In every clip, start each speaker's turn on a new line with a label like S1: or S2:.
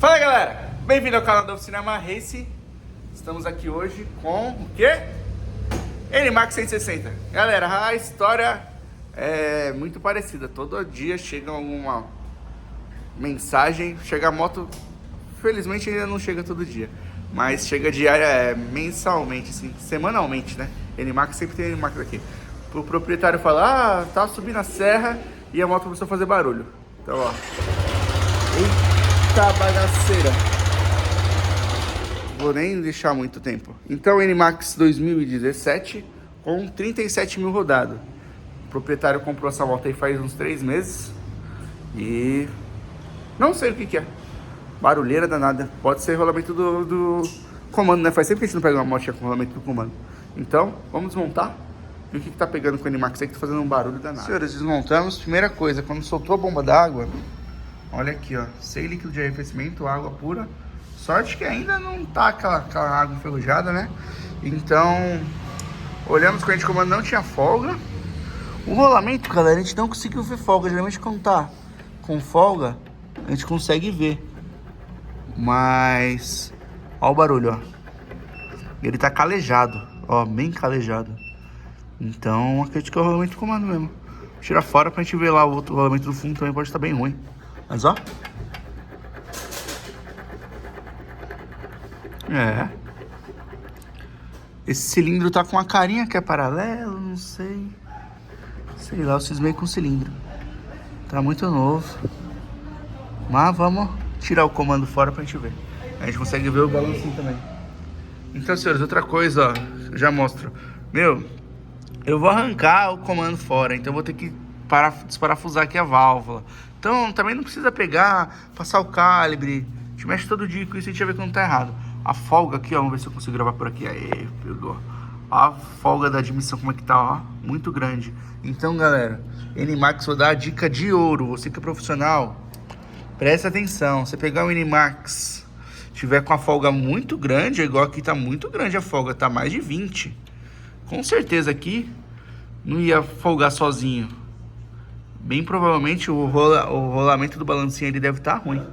S1: Fala galera, bem-vindo ao canal da Oficina Race. Estamos aqui hoje com o quê? NMAX 160. Galera, a história é muito parecida. Todo dia chega alguma mensagem, chega a moto, felizmente ainda não chega todo dia, mas chega diária, mensalmente, assim, semanalmente, né? NMAX sempre tem NMAX aqui. O proprietário fala, tá subindo a serra e a moto começou a fazer barulho. Então, ó. Eita bagaceira. Vou nem deixar muito tempo. Então, NMAX 2017 com 37 mil rodado. O proprietário comprou essa moto aí faz uns 3 meses. E não sei o que é. Barulheira danada. Pode ser rolamento do comando, né? Faz sempre que a gente não pega uma moto com rolamento do comando. Então, vamos desmontar. E o que tá pegando com o NMAX aí que tá fazendo um barulho danado. Senhores, desmontamos. Primeira coisa, quando soltou a bomba d'água, olha aqui, ó, sem líquido de arrefecimento, água pura. Sorte que ainda não tá aquela água enferrujada, né? Então, olhamos com a gente comando, não tinha folga. O rolamento, galera, a gente não conseguiu ver folga. Geralmente quando tá com folga, a gente consegue ver. Mas, ó o barulho, ó. Ele tá calejado, ó, bem calejado. Então, acredito que é o rolamento do comando mesmo. Tira fora pra gente ver lá o outro rolamento do fundo, também pode estar bem ruim. Mas ó. É. Esse cilindro tá com uma carinha que é paralelo, não sei. Sei lá, eu cismei com o cilindro. Tá muito novo. Mas vamos tirar o comando fora pra gente ver. A gente consegue ver o balancinho também. Então, senhores, outra coisa, ó. Eu já mostro. Meu, eu vou arrancar o comando fora, então eu vou ter que desparafusar aqui a válvula. Então também não precisa pegar, passar o calibre. A gente mexe todo dia com isso e a gente vai ver quando tá errado. A folga aqui, ó, vamos ver se eu consigo gravar por aqui. Aí, pegou. A folga da admissão, como é que tá, ó, muito grande. Então, galera, NMAX, vou dar a dica de ouro. Você que é profissional, presta atenção. Você pegar o NMAX, tiver com a folga muito grande, é igual aqui tá muito grande a folga, tá mais de 20. Com certeza aqui não ia folgar sozinho. Bem provavelmente o rolamento do balancinho ele deve estar ruim,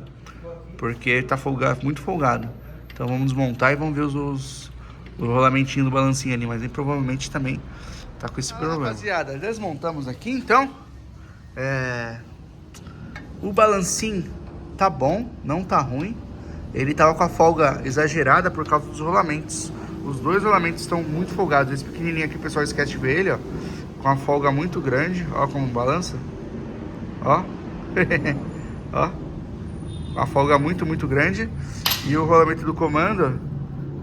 S1: porque tá folgado, muito folgado. Então vamos desmontar e vamos ver o rolamentinho do balancinho ali, mas bem provavelmente também tá com esse problema. Rapaziada, desmontamos aqui então. O balancinho tá bom, não tá ruim. Ele tava com a folga exagerada por causa dos rolamentos. Os dois rolamentos estão muito folgados. Esse pequenininho aqui o pessoal esquece de ver ele, ó, com a folga muito grande, ó como balança. Ó, ó, uma folga muito grande. E o rolamento do comando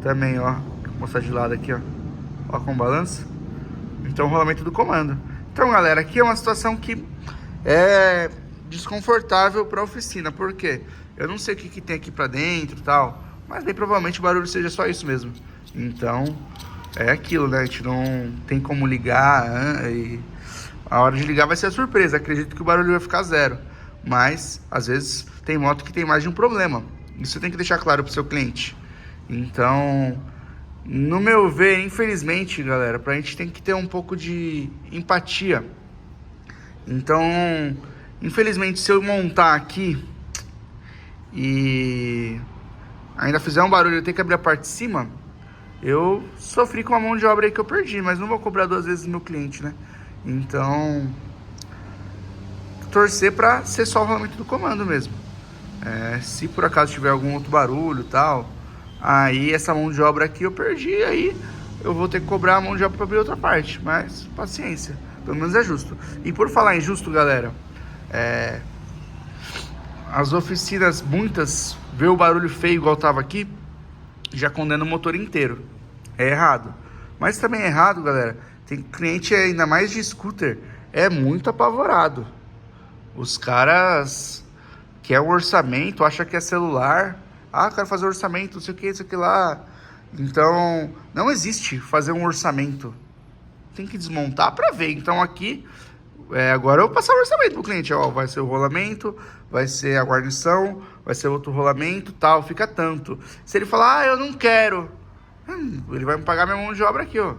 S1: também, ó, vou mostrar de lado aqui, ó como balança. Então o rolamento do comando. Então, galera, aqui é uma situação que é desconfortável para a oficina. Por quê? Eu não sei o que tem aqui para dentro e tal, mas bem provavelmente o barulho seja só isso mesmo. Então é aquilo, né? A gente não tem como ligar, e a hora de ligar vai ser a surpresa. Acredito que o barulho vai ficar zero, mas às vezes tem moto que tem mais de um problema. Isso você tem que deixar claro pro seu cliente. Então, no meu ver, infelizmente, galera, pra gente tem que ter um pouco de empatia. Então, infelizmente, se eu montar aqui e ainda fizer um barulho, eu ter que abrir a parte de cima, eu sofri com a mão de obra aí que eu perdi, mas não vou cobrar 2 vezes no meu cliente, né? Então, torcer pra ser só o rolamento do comando mesmo. Se por acaso tiver algum outro barulho e tal, aí essa mão de obra aqui eu perdi, aí eu vou ter que cobrar a mão de obra pra abrir outra parte. Mas paciência, pelo menos é justo. E por falar em justo, galera, as oficinas, muitas, vê o barulho feio igual tava aqui, já condena o motor inteiro. É errado. Mas também é errado, galera. Tem cliente, ainda mais de scooter, é muito apavorado. Os caras querem um orçamento, acham que é celular. Ah, quero fazer orçamento, não sei o que, isso aqui lá. Então, não existe fazer um orçamento. Tem que desmontar para ver. Então aqui, agora eu vou passar o orçamento pro cliente. Ó, vai ser o rolamento, vai ser a guarnição, vai ser outro rolamento, tal, fica tanto. Se ele falar, eu não quero, ele vai me pagar minha mão de obra aqui, ó,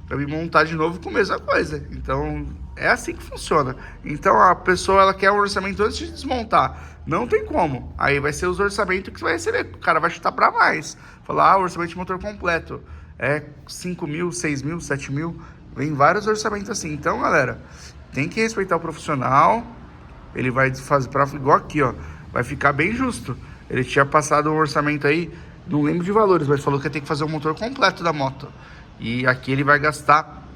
S1: pra me montar de novo com a mesma coisa. Então, é assim que funciona. Então, a pessoa, ela quer um orçamento antes de desmontar. Não tem como. Aí vai ser os orçamentos que você vai receber. O cara vai chutar para mais. Falar, o orçamento de motor completo é 5 mil, 6 mil, 7 mil. Vem vários orçamentos assim. Então, galera, tem que respeitar o profissional. Ele vai fazer igual aqui, ó. Vai ficar bem justo. Ele tinha passado um orçamento aí, não lembro de valores, mas falou que ia ter que fazer o motor completo da moto. E aqui ele vai gastar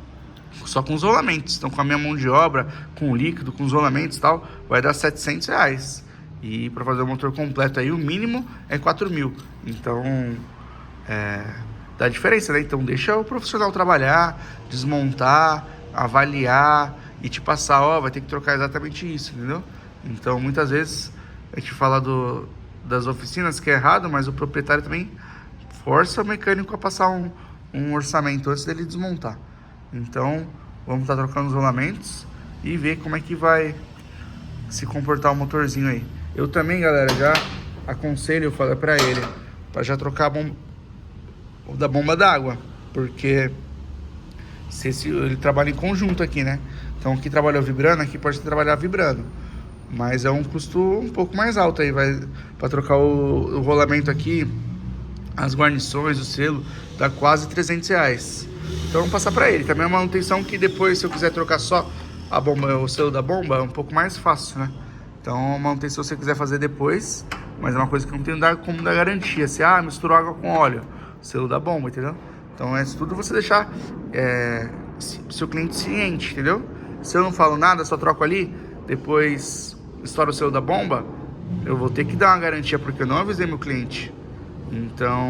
S1: só com os rolamentos. Então, com a minha mão de obra, com o líquido, com os rolamentos e tal, vai dar R$700. E para fazer o motor completo aí, o mínimo é 4 mil. Então, dá diferença, né? Então, deixa o profissional trabalhar, desmontar, avaliar e te passar, ó, vai ter que trocar exatamente isso, entendeu? Então, muitas vezes, a gente fala das oficinas que é errado, mas o proprietário também força o mecânico a passar um orçamento antes dele desmontar. Então, vamos estar trocando os rolamentos e ver como é que vai se comportar o motorzinho aí. Eu também, galera, já aconselho, falar para ele, para já trocar da bomba d'água, porque ele trabalha em conjunto aqui, né? Então, aqui trabalhou vibrando, aqui pode trabalhar vibrando. Mas é um custo um pouco mais alto aí, para trocar o rolamento aqui, as guarnições, o selo, dá quase R$300. Então vamos passar para ele. Também é uma manutenção que depois, se eu quiser trocar só a bomba, o selo da bomba, é um pouco mais fácil, né? Então é uma manutenção se você quiser fazer depois, mas é uma coisa que não tem como dar garantia. Se misturou água com óleo, selo da bomba, entendeu? Então é tudo você deixar seu cliente ciente, entendeu? Se eu não falo nada, só troco ali, depois estoura o selo da bomba, eu vou ter que dar uma garantia porque eu não avisei meu cliente. Então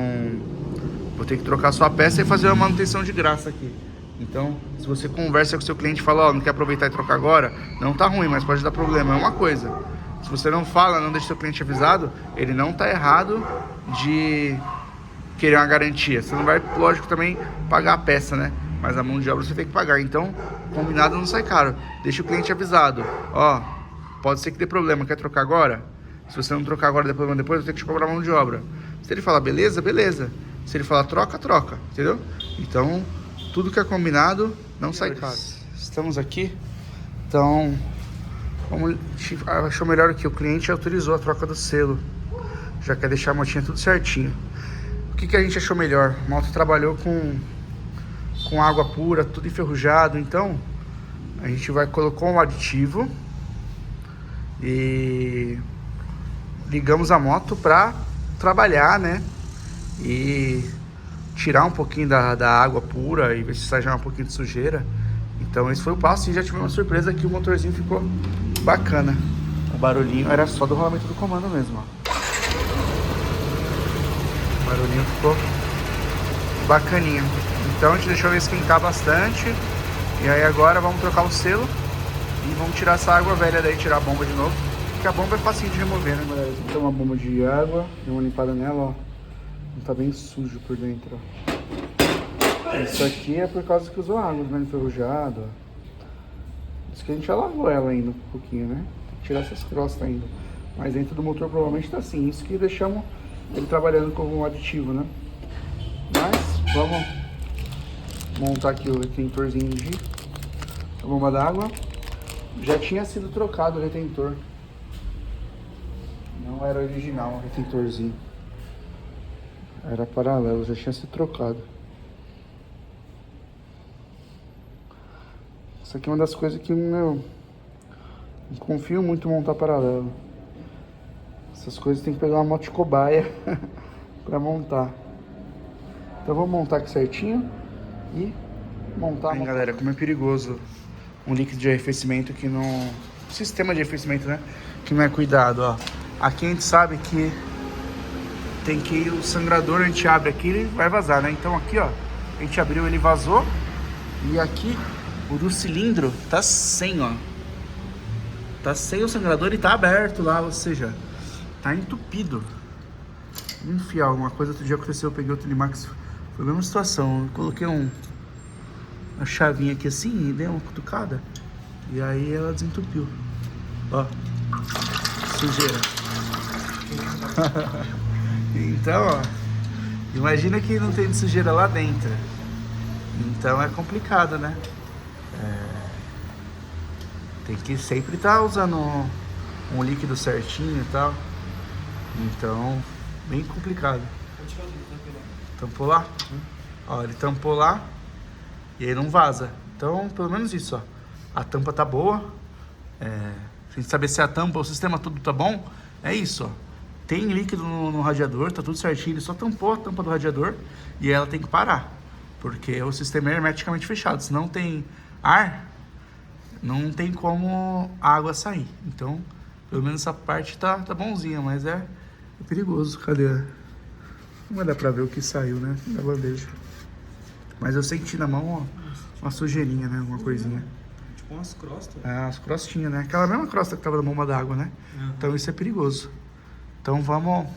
S1: vou ter que trocar sua peça e fazer uma manutenção de graça aqui. Então, se você conversa com o seu cliente e fala, não quer aproveitar e trocar agora, não tá ruim, mas pode dar problema, é uma coisa. Se você não fala, não deixa seu cliente avisado, ele não tá errado de querer uma garantia. Você não vai, lógico, também pagar a peça, né? Mas a mão de obra você tem que pagar. Então, combinado não sai caro. Deixa o cliente avisado. Ó, pode ser que dê problema, quer trocar agora? Se você não trocar agora, depois eu vou ter que te cobrar a mão de obra. Se ele falar beleza, beleza. Se ele falar troca, troca, entendeu? Então, tudo que é combinado não sai caro. Estamos aqui, então achou melhor que o cliente autorizou a troca do selo. Já quer deixar a motinha tudo certinho. O que a gente achou melhor? A moto trabalhou com água pura, tudo enferrujado, então a gente colocou um aditivo e ligamos a moto para trabalhar, né? E tirar um pouquinho da água pura e ver se sai já um pouquinho de sujeira. Então esse foi o passo e já tive uma surpresa que o motorzinho ficou bacana. O barulhinho era só do rolamento do comando mesmo, ó. O barulhinho ficou bacaninha. Então a gente deixou ele esquentar bastante. E aí agora vamos trocar o selo e vamos tirar essa água velha daí, tirar a bomba de novo. Porque a bomba é facinho de remover, né, galera? Tem uma bomba de água, deu uma limpada nela, ó. Tá bem sujo por dentro, ó. Isso aqui é por causa que usou água, né, enferrujado, ó. Isso que a gente já lavou ela ainda um pouquinho, né? Tem que tirar essas crostas ainda. Mas dentro do motor provavelmente tá assim. Isso que deixamos ele trabalhando com um aditivo, né? Mas vamos montar aqui o retentorzinho de a bomba d'água. Já tinha sido trocado o retentor. Não era original o retentorzinho. Era paralelo, já tinha sido trocado. Isso aqui é uma das coisas que não confio muito em montar paralelo. Essas coisas tem que pegar uma moto de cobaia pra montar. Então vamos montar aqui certinho e montar. Aí, galera, como é perigoso um líquido de arrefecimento que não... Sistema de arrefecimento, né? Que não é cuidado, ó. Aqui a gente sabe que tem que ir o sangrador, a gente abre aqui, ele vai vazar, né? Então aqui, ó, a gente abriu, ele vazou. E aqui, o do cilindro tá sem, ó. Tá sem o sangrador e tá aberto lá, ou seja, tá entupido. Vou enfiar alguma coisa. Outro dia aconteceu, eu peguei o Tunimax, foi a mesma situação. Eu coloquei uma chavinha aqui assim e dei uma cutucada. E aí ela desentupiu. Ó, sujeira. Então, ó, imagina que não tem sujeira lá dentro. Então é complicado, né? Tem que sempre estar usando um líquido certinho e tal. Então, bem complicado. Tampou lá? Ó, ele tampou lá e aí não vaza. Então, pelo menos isso, ó. A tampa tá boa. Pra gente saber se a tampa, o sistema tudo tá bom, é isso, ó. Tem líquido no radiador, tá tudo certinho. Ele só tampou a tampa do radiador e ela tem que parar. Porque o sistema é hermeticamente fechado. Se não tem ar, não tem como a água sair. Então, pelo menos essa parte tá bonzinha, mas é perigoso. Cadê? Não vai dar pra ver o que saiu, né? Da bandeja. Mas eu senti na mão, ó, uma sujeirinha, né? Uma coisinha.
S2: Tipo umas crostas.
S1: As crostinhas, né? Aquela mesma crosta que tava na bomba d'água, né?
S2: Uhum.
S1: Então isso é perigoso. Então vamos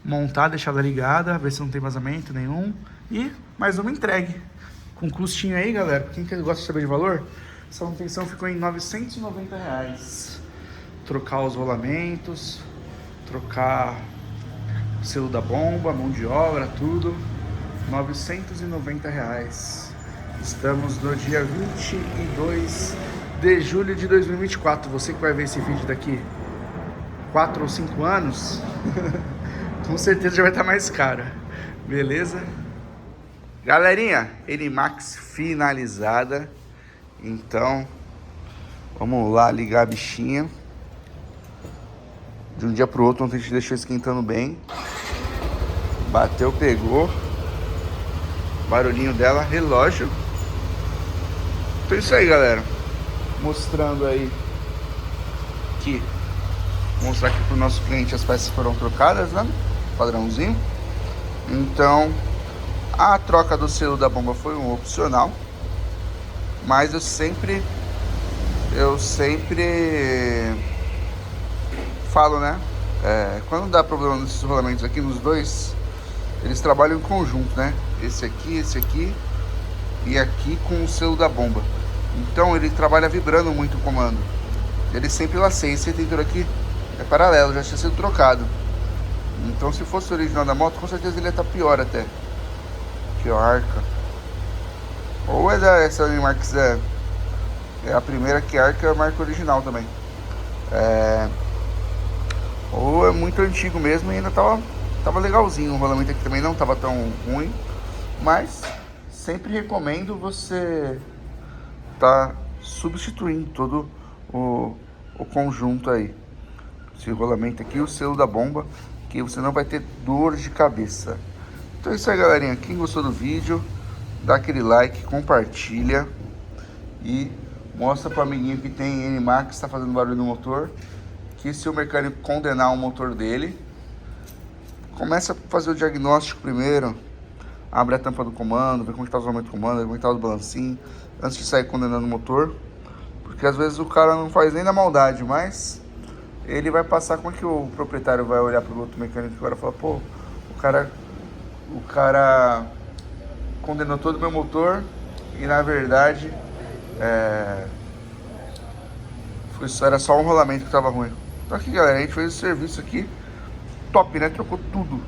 S1: montar, deixar ela ligada, ver se não tem vazamento nenhum. E mais uma entregue. Com custinho aí, galera. Quem gosta de saber de valor, essa manutenção ficou em R$990. Trocar os rolamentos, trocar o selo da bomba, mão de obra, tudo. R$990. Estamos no dia 22 de julho de 2024. Você que vai ver esse vídeo daqui 4 ou 5 anos, com certeza já vai estar mais caro. Beleza? Galerinha, Enimax finalizada. Então, vamos lá ligar a bichinha. De um dia pro outro, ontem a gente deixou esquentando bem. Bateu, pegou. Barulhinho dela, relógio. Então é isso aí, galera. Mostrando aí que vou mostrar aqui pro nosso cliente, as peças foram trocadas, né? Padrãozinho. Então, a troca do selo da bomba foi um opcional. Mas eu sempre falo, né? Quando dá problema nesses rolamentos aqui, nos dois, eles trabalham em conjunto, né? Esse aqui e aqui com o selo da bomba. Então ele trabalha vibrando muito o comando. Ele sempre laceia. Esse retentor aqui é paralelo, já tinha sido trocado. Então se fosse o original da moto, com certeza ele ia estar pior até. Aqui ó, arca. Ou essa Enimax é a primeira que arca, é a marca original também. Ou é muito antigo mesmo e ainda tava legalzinho. O rolamento aqui também não tava tão ruim. Mas sempre recomendo você tá substituindo todo o conjunto aí. Esse rolamento aqui, o selo da bomba, que você não vai ter dor de cabeça. Então é isso aí, galerinha. Quem gostou do vídeo, dá aquele like, compartilha e mostra para o amiguinho que tem Enimax, está fazendo barulho no motor, que se o mecânico condenar o motor dele, começa a fazer o diagnóstico primeiro. Abre a tampa do comando, vê como está o isolamento do comando, vê como está o balancinho, antes de sair condenando o motor. Porque às vezes o cara não faz nem na maldade, mas ele vai passar com que o proprietário vai olhar para o outro mecânico agora e falar, pô, o cara condenou todo o meu motor e na verdade era só um rolamento que estava ruim. Então aqui, galera, a gente fez esse serviço aqui top, né? Trocou tudo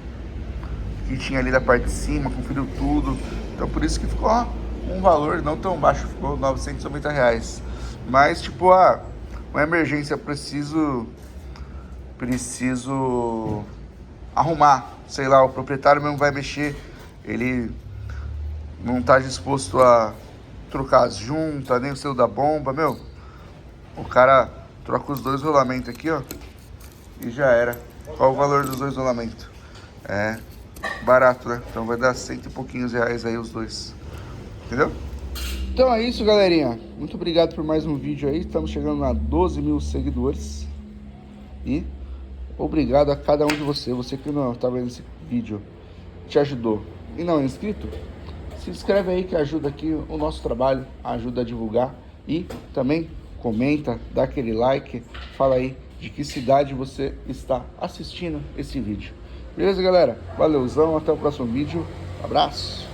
S1: que tinha ali da parte de cima, conferiu tudo. Então por isso que ficou um valor não tão baixo, ficou R$990. Mas tipo, uma emergência, preciso arrumar, sei lá, o proprietário mesmo vai mexer, ele não tá disposto a trocar as juntas, nem o selo da bomba, meu, o cara troca os dois rolamentos aqui, ó, e já era. Qual o valor dos dois rolamentos? É barato, né? Então vai dar R$100 e pouquinhos aí os dois, entendeu? Então é isso, galerinha. Muito obrigado por mais um vídeo aí. Estamos chegando a 12 mil seguidores. E obrigado a cada um de você que não tá vendo esse vídeo, te ajudou e não é inscrito, se inscreve aí que ajuda aqui o nosso trabalho, ajuda a divulgar e também comenta, dá aquele like, fala aí de que cidade você está assistindo esse vídeo. Beleza, galera? Valeuzão, até o próximo vídeo. Abraço!